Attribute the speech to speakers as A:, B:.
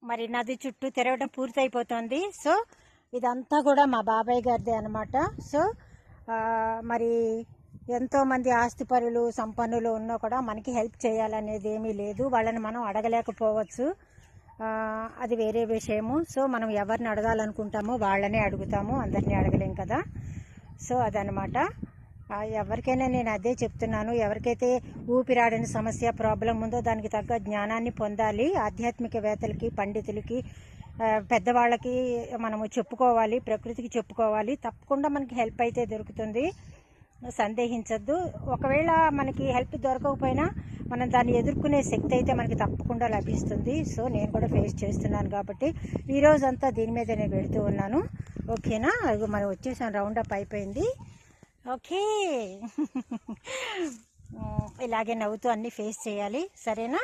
A: మరి నది చుట్టూ తిరగడం పూర్తయిపోతుంది. సో ఇదంతా కూడా మా బాబాయ్ గారిదే అనమాట. సో మరి ఎంతోమంది ఆస్తిపరులు సంపన్నులు ఉన్నా కూడా మనకి హెల్ప్ చేయాలనేది ఏమీ లేదు. వాళ్ళని మనం అడగలేకపోవచ్చు, అది వేరే విషయము. సో మనం ఎవరిని అడగాలనుకుంటామో వాళ్ళనే అడుగుతాము, అందరినీ అడగలేం కదా. సో అదనమాట. ఎవరికైనా నేను అదే చెప్తున్నాను, ఎవరికైతే ఊపిరాడని సమస్య ప్రాబ్లం ఉందో దానికి తగ్గ జ్ఞానాన్ని పొందాలి. ఆధ్యాత్మికవేత్తలకి, పండితులకి, పెద్దవాళ్ళకి మనము చెప్పుకోవాలి, ప్రకృతికి చెప్పుకోవాలి. తప్పకుండా మనకి హెల్ప్ అయితే దొరుకుతుంది, సందేహించద్దు. ఒకవేళ మనకి హెల్ప్ దొరకకపోయినా మనం దాన్ని ఎదుర్కొనే శక్తి అయితే మనకి తప్పకుండా లభిస్తుంది. సో నేను కూడా ఫేస్ చేస్తున్నాను కాబట్టి ఈరోజంతా దీని మీద నేను వెళుతూ ఉన్నాను. ఓకేనా? అది మనం వచ్చేసాం, రౌండప్ అయిపోయింది. ఓకే. ఇలాగే నవ్వుతూ అన్నీ ఫేస్ చేయాలి, సరేనా?